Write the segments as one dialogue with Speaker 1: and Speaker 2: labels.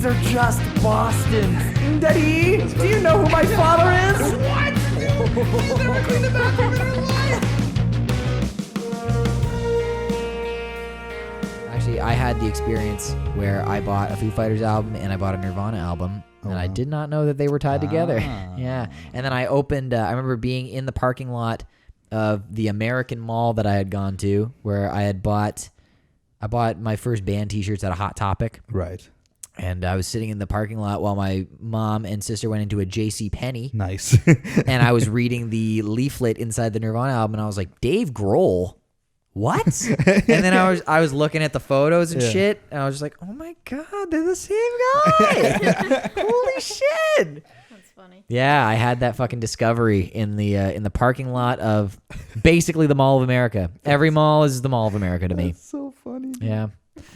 Speaker 1: these are just Boston. Daddy, do you know who my father is?
Speaker 2: What? She's never cleaned the bathroom in her life.
Speaker 3: Actually, I had the experience where I bought a Foo Fighters album and I bought a Nirvana album, and I did not know that they were tied together. Yeah. And then I opened, I remember being in the parking lot of the American Mall that I had gone to, where I bought my first band t-shirts at a Hot Topic.
Speaker 2: Right.
Speaker 3: And I was sitting in the parking lot while my mom and sister went into a JCPenney.
Speaker 2: Nice.
Speaker 3: And I was reading the leaflet inside the Nirvana album, and I was like, Dave Grohl? What? And then I was looking at the photos and shit, and I was just like, oh my God, they're the same guy. Holy shit.
Speaker 4: That's funny.
Speaker 3: Yeah, I had that fucking discovery in the parking lot of basically the Mall of America. Every mall is the Mall of America to me.
Speaker 2: That's so funny. Dude.
Speaker 3: Yeah.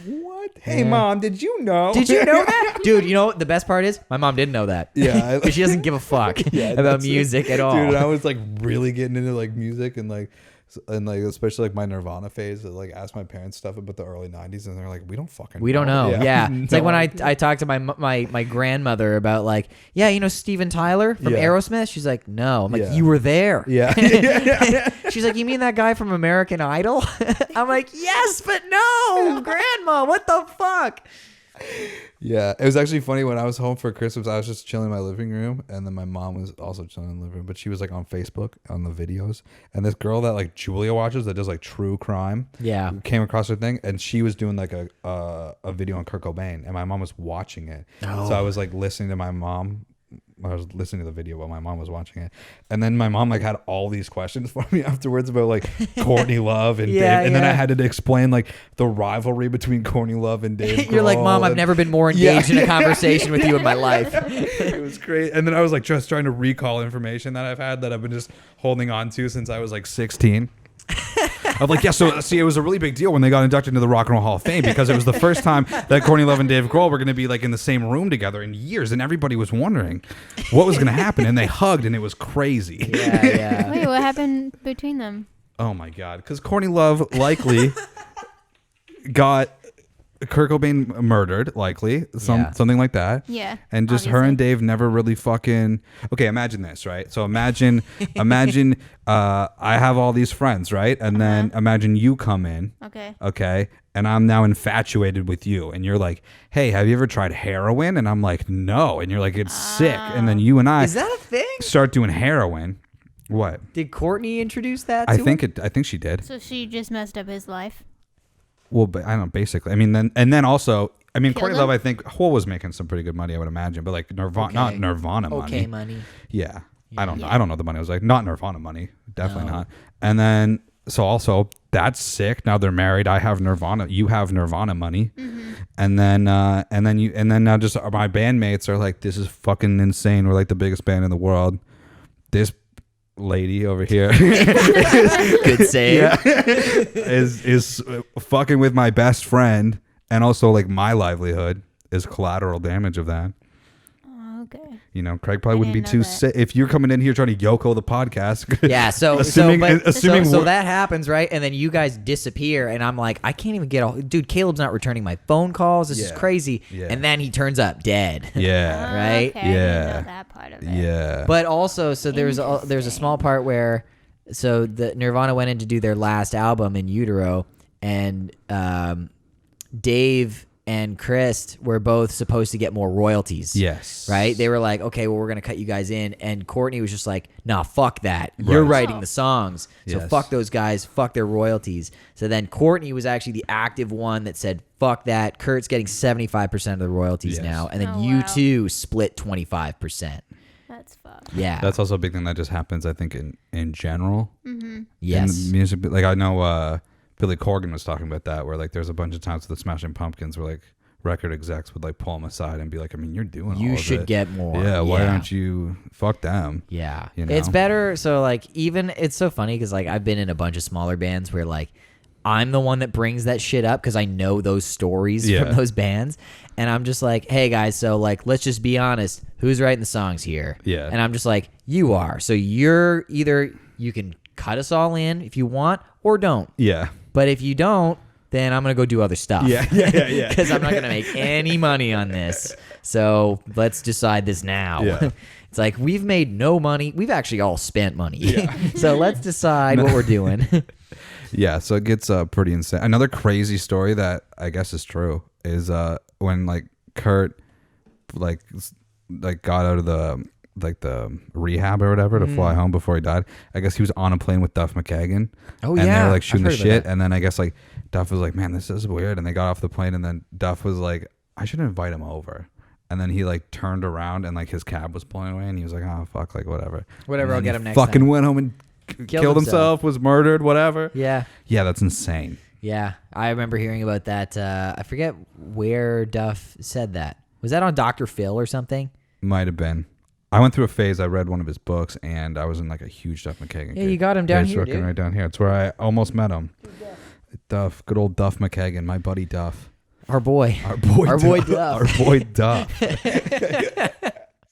Speaker 2: What? Hey, Mom, did you know?
Speaker 3: Did you know that? Dude, you know what the best part is? My mom didn't know that.
Speaker 2: Yeah.
Speaker 3: Because she doesn't give a fuck about music at all.
Speaker 2: Dude, I was like really getting into like music and like especially like my Nirvana phase. I like asked my parents stuff about the early 90s and they're like, we don't know. Yeah.
Speaker 3: It's like when I talked to my grandmother about like, yeah, you know Steven Tyler from Aerosmith? She's like, no. I'm like, you were there.
Speaker 2: Yeah.
Speaker 3: She's like, you mean that guy from American Idol? I'm like, yes, but no, grandma, what the fuck?
Speaker 2: Yeah, it was actually funny when I was home for Christmas. I was just chilling in my living room, and then my mom was also chilling in the living room. But she was like on Facebook on the videos, and this girl that like Julia watches that does like true crime, came across her thing, and she was doing like a video on Kurt Cobain, and my mom was watching it. So I was like listening to my mom. I was listening to the video while my mom was watching it, and then my mom like had all these questions for me afterwards about like Courtney Love and Dave, and then I had to explain like the rivalry between Courtney Love and Dave.
Speaker 3: You're like, Mom, I've never been more engaged in a conversation with you in my life.
Speaker 2: It was great, and then I was like just trying to recall information that I've been just holding on to since I was like 16. I'm like, yeah, so see, it was a really big deal when they got inducted into the Rock and Roll Hall of Fame because it was the first time that Courtney Love and Dave Grohl were going to be like in the same room together in years, and everybody was wondering what was going to happen, and they hugged, and it was crazy.
Speaker 3: Yeah.
Speaker 4: Wait, what happened between them?
Speaker 2: Oh my God, because Courtney Love likely got Kurt Cobain murdered, likely something like that.
Speaker 4: Yeah,
Speaker 2: and just her and Dave never really fucking. Okay, imagine this, right? So imagine, I have all these friends, right? And then imagine you come in. Okay, and I'm now infatuated with you, and you're like, "Hey, have you ever tried heroin?" And I'm like, "No," and you're like, "It's sick." And then you and I
Speaker 3: is that a thing?
Speaker 2: Start doing heroin. What?
Speaker 3: Did Courtney introduce that?
Speaker 2: I think she did.
Speaker 4: So she just messed up his life.
Speaker 2: Well, but I don't know, basically. I mean, then also, I mean, Courtney
Speaker 4: him?
Speaker 2: Love, I think, Hole was making some pretty good money, I would imagine, but like Nirvana, not Nirvana money.
Speaker 3: Okay, money.
Speaker 2: Yeah. I don't know. I don't know the money. I was like, not Nirvana money. Definitely not. And then, so also, that's sick. Now they're married. I have Nirvana. You have Nirvana money. Mm-hmm. And then now just my bandmates are like, this is fucking insane. We're like the biggest band in the world. This lady over here
Speaker 3: good save.
Speaker 2: is fucking with my best friend, and also like my livelihood is collateral damage of that.
Speaker 4: Okay.
Speaker 2: You know, Craig probably wouldn't be too sick if you're coming in here trying to Yoko the podcast.
Speaker 3: Yeah, so that happens, right? And then you guys disappear, and I'm like, I can't even get dude, Caleb's not returning my phone calls. This is crazy. Yeah. And then he turns up dead.
Speaker 2: Yeah.
Speaker 3: Right?
Speaker 4: Okay, I didn't know that part of it.
Speaker 2: Yeah.
Speaker 3: But also, so there's a small part where, so the Nirvana went in to do their last album In Utero, and Dave and Chris were both supposed to get more royalties.
Speaker 2: Yes.
Speaker 3: Right? They were like, okay, well, we're going to cut you guys in. And Courtney was just like, nah, fuck that. You're writing the songs. So fuck those guys. Fuck their royalties. So then Courtney was actually the active one that said, fuck that. Kurt's getting 75% of the royalties now. And then you two split 25%.
Speaker 4: That's fucked.
Speaker 3: Yeah.
Speaker 2: That's also a big thing that just happens, I think, in general.
Speaker 4: Mm-hmm.
Speaker 3: Yes.
Speaker 2: In music, like I know Billy Corgan was talking about that, where like there's a bunch of times with the Smashing Pumpkins where like record execs would like pull him aside and be like, I mean, you're doing all of it.
Speaker 3: You should get more.
Speaker 2: Yeah, why aren't you? Fuck them.
Speaker 3: Yeah.
Speaker 2: You know?
Speaker 3: It's better. So like, even it's so funny because like I've been in a bunch of smaller bands where like I'm the one that brings that shit up because I know those stories from those bands. And I'm just like, hey guys, so like, let's just be honest. Who's writing the songs here?
Speaker 2: Yeah.
Speaker 3: And I'm just like, you are. So you're either, you can cut us all in if you want or don't.
Speaker 2: Yeah.
Speaker 3: But if you don't, then I'm gonna go do other stuff.
Speaker 2: Yeah.
Speaker 3: Because I'm not gonna make any money on this. So let's decide this now.
Speaker 2: Yeah.
Speaker 3: It's like we've made no money. We've actually all spent money. So let's decide what we're doing.
Speaker 2: Yeah, so it gets pretty insane. Another crazy story that I guess is true is when like Kurt like got out of the rehab or whatever to fly home before he died. I guess he was on a plane with Duff McKagan.
Speaker 3: Oh,
Speaker 2: and
Speaker 3: yeah.
Speaker 2: they were like shooting
Speaker 3: I've
Speaker 2: the
Speaker 3: heard about
Speaker 2: shit,
Speaker 3: that.
Speaker 2: and then I guess like Duff was like, "Man, this is weird," and they got off the plane, and then Duff was like, "I should invite him over." And then he like turned around and like his cab was pulling away, and he was like, "Oh fuck, like whatever."
Speaker 3: Whatever,
Speaker 2: And
Speaker 3: I'll
Speaker 2: then
Speaker 3: get
Speaker 2: he
Speaker 3: him next
Speaker 2: fucking
Speaker 3: time.
Speaker 2: went home and killed himself, was murdered, whatever.
Speaker 3: Yeah.
Speaker 2: Yeah, that's insane.
Speaker 3: Yeah. I remember hearing about that. I forget where Duff said that. Was that on Dr. Phil or something?
Speaker 2: Might have been. I went through a phase. I read one of his books, and I was in like a huge Duff McKagan.
Speaker 3: Yeah,
Speaker 2: kick.
Speaker 3: you got him down
Speaker 2: He's
Speaker 3: here,
Speaker 2: working
Speaker 3: dude.
Speaker 2: right down here. It's where I almost met him. Duff, good old Duff McKagan, my buddy Duff.
Speaker 3: Our boy.
Speaker 2: Our boy
Speaker 3: Our boy Duff.
Speaker 2: Our boy Duff.